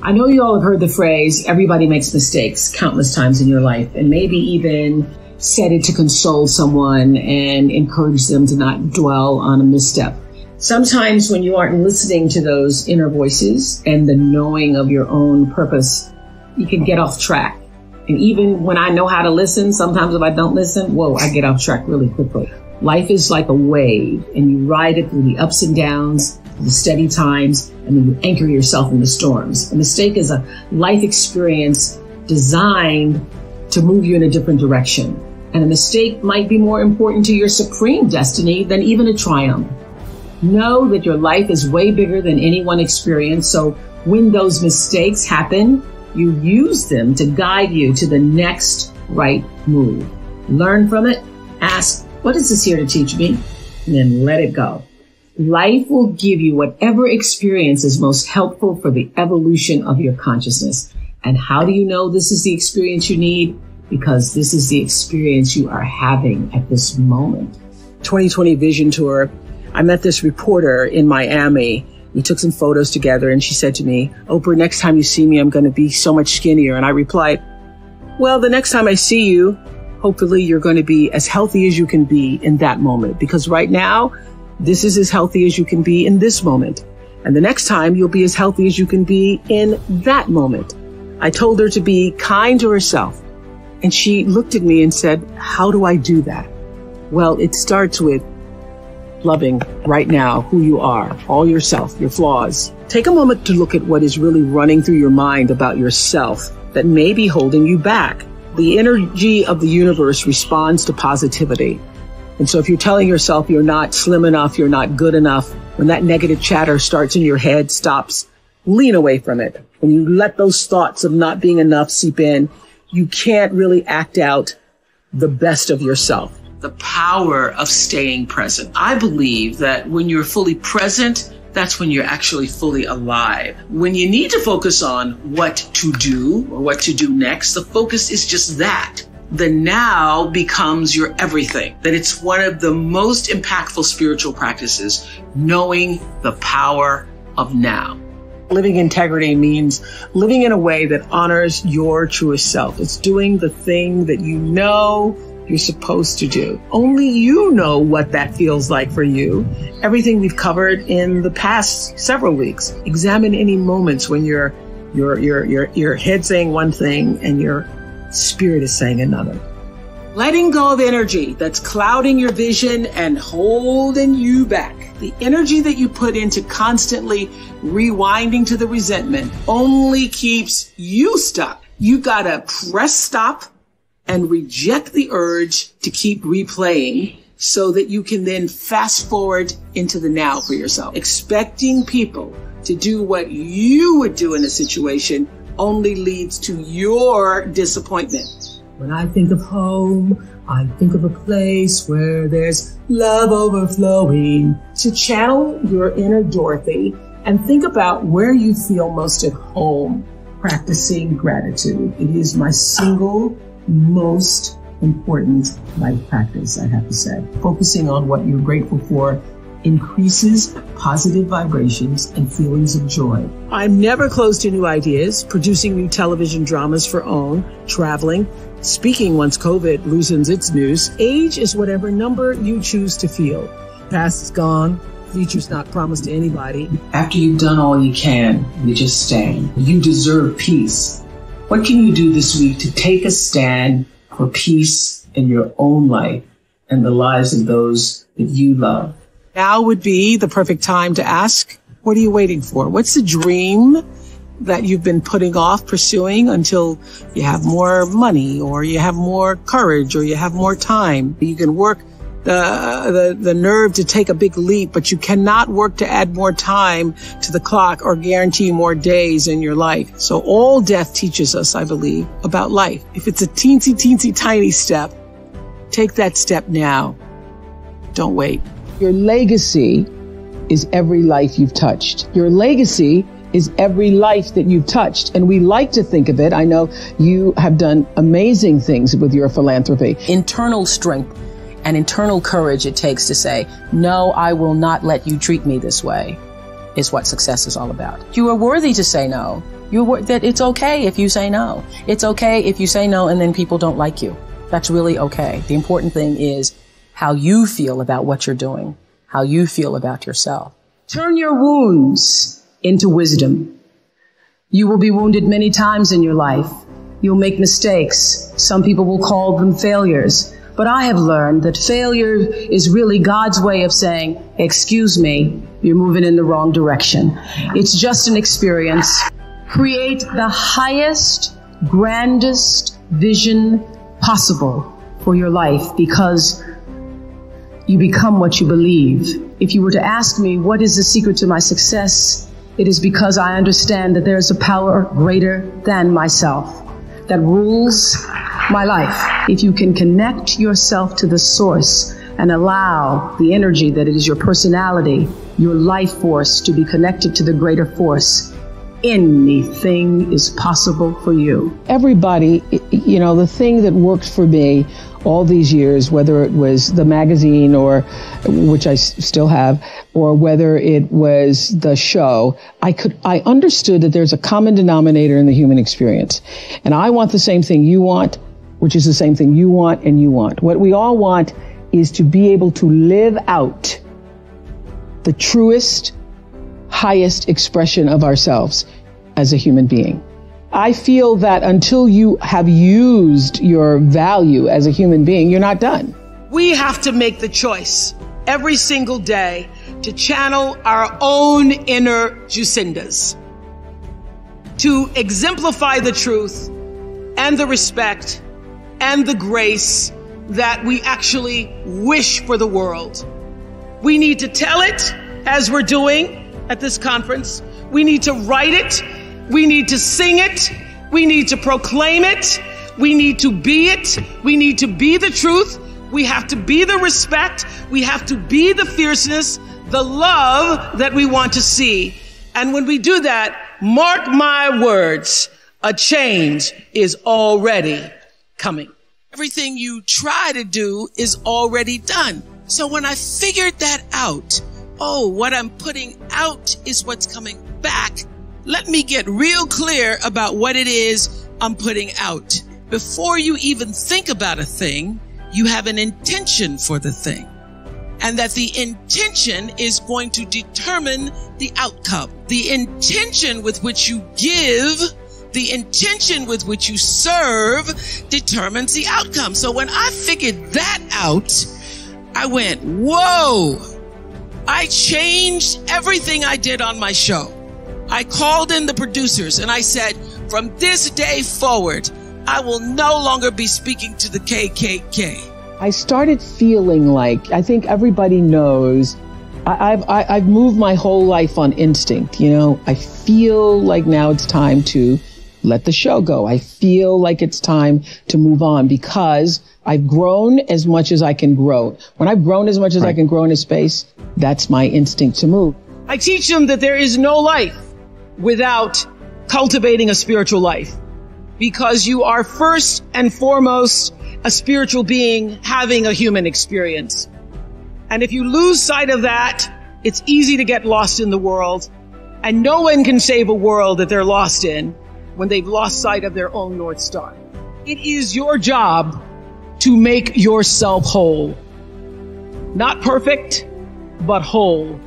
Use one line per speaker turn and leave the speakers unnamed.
I know you all have heard the phrase, everybody makes mistakes countless times in your life, and maybe even said it to console someone and encourage them to not dwell on a misstep. Sometimes when you aren't listening to those inner voices and the knowing of your own purpose, you can get off track. And even when I know how to listen, sometimes if I don't listen, I get off track really quickly. Life is like a wave, and you ride it through the ups and downs, the steady times, and then you anchor yourself in the storms. A mistake is a life experience designed to move you in a different direction. And a mistake might be more important to your supreme destiny than even a triumph. Know that your life is way bigger than any one experience. So when those mistakes happen, you use them to guide you to the next right move. Learn from it. Ask, what is this here to teach me? And then let it go. Life will give you whatever experience is most helpful for the evolution of your consciousness. And how do you know this is the experience you need? Because this is the experience you are having at this moment. 2020 Vision Tour. I met this reporter in Miami. We took some photos together and she said to me, Oprah, next time you see me, I'm going to be so much skinnier. And I replied, well, the next time I see you, hopefully you're going to be as healthy as you can be in that moment. Because right now, this is as healthy as you can be in this moment. And the next time you'll be as healthy as you can be in that moment. I told her to be kind to herself. And she looked at me and said, how do I do that? Well, it starts with loving right now who you are, all yourself, your flaws. Take a moment to look at what is really running through your mind about yourself that may be holding you back. The energy of the universe responds to positivity. And so if you're telling yourself you're not slim enough, you're not good enough, when that negative chatter starts in your head, stops, lean away from it. When you let those thoughts of not being enough seep in, you can't really act out the best of yourself. The power of staying present. I believe that when you're fully present, that's when you're actually fully alive. When you need to focus on what to do or what to do next, the focus is just that. The now becomes your everything. That it's one of the most impactful spiritual practices, knowing the power of now. Living integrity means living in a way that honors your truest self. It's doing the thing that you know you're supposed to do. Only you know what that feels like for you. Everything we've covered in the past several weeks. Examine any moments when your head saying one thing and your spirit is saying another. Letting go of energy that's clouding your vision and holding you back. The energy that you put into constantly rewinding to the resentment only keeps you stuck. You gotta press stop and reject the urge to keep replaying so that you can then fast forward into the now for yourself. Expecting people to do what you would do in a situation only leads to your disappointment. When I think of home, I think of a place where there's love overflowing. To channel your inner Dorothy and think about where you feel most at home practicing gratitude. It is my single most important life practice, I have to say. Focusing on what you're grateful for increases positive vibrations and feelings of joy. I'm never closed to new ideas, producing new television dramas for OWN, traveling, speaking once COVID loosens its noose. Age is whatever number you choose to feel. Past is gone, future's not promised to anybody. After you've done all you can, you just stand. You deserve peace. What can you do this week to take a stand for peace in your own life and the lives of those that you love? Now would be the perfect time to ask, what are you waiting for? What's the dream that you've been putting off pursuing until you have more money or you have more courage or you have more time? You can work the nerve to take a big leap, but you cannot work to add more time to the clock or guarantee more days in your life. So all death teaches us, I believe, about life. If it's a teensy tiny step, take that step now. Don't wait. Your legacy is every life you've touched. Your legacy is every life that you've touched. And we like to think of it. I know you have done amazing things with your philanthropy. Internal strength and internal courage it takes to say, no, I will not let you treat me this way, is what success is all about. You are worthy to say no.
That it's okay if you say no. It's okay if you say no and then people don't like you. That's really okay. The important thing is how you feel about what you're doing, how you feel about yourself.
Turn your wounds into wisdom. You will be wounded many times in your life. You'll make mistakes. Some people will call them failures. But I have learned that failure is really God's way of saying, excuse me, you're moving in the wrong direction. It's just an experience. Create the highest, grandest vision possible for your life, because you become what you believe. If you were to ask me, what is the secret to my success? It is because I understand that there is a power greater than myself that rules my life. If you can connect yourself to the source and allow the energy that it is your personality, your life force, to be connected to the greater force, anything is possible for you.
Everybody, the thing that worked for me all these years, whether it was the magazine, or which I still have, or whether it was the show, I understood that there's a common denominator in the human experience. And I want the same thing you want, which is the same thing you want and you want. What we all want is to be able to live out the truest, highest expression of ourselves as a human being. I feel that until you have used your value as a human being, you're not done.
We have to make the choice every single day to channel our own inner Jacindas, to exemplify the truth and the respect and the grace that we actually wish for the world. We need to tell it, as we're doing at this conference. We need to write it. We need to sing it. We need to proclaim it. We need to be it. We need to be the truth. We have to be the respect. We have to be the fierceness, the love that we want to see. And when we do that, mark my words, a change is already coming. Everything you try to do is already done. So when I figured that out, what I'm putting out is what's coming back. Let me get real clear about what it is I'm putting out. Before you even think about a thing, you have an intention for the thing. And that the intention is going to determine the outcome. The intention with which you give, the intention with which you serve determines the outcome. So when I figured that out, I went, whoa! I changed everything I did on my show. I called in the producers and I said, from this day forward, I will no longer be speaking to the KKK.
I started feeling like, I think everybody knows, I've moved my whole life on instinct. I feel like now it's time to let the show go. I feel like it's time to move on because I've grown as much as I can grow. When I've grown as much as I can grow in a space, that's my instinct to move.
I teach them that there is no life without cultivating a spiritual life, because you are first and foremost a spiritual being having a human experience. And if you lose sight of that, it's easy to get lost in the world, and no one can save a world that they're lost in when they've lost sight of their own North Star. It is your job to make yourself whole. Not perfect, but whole.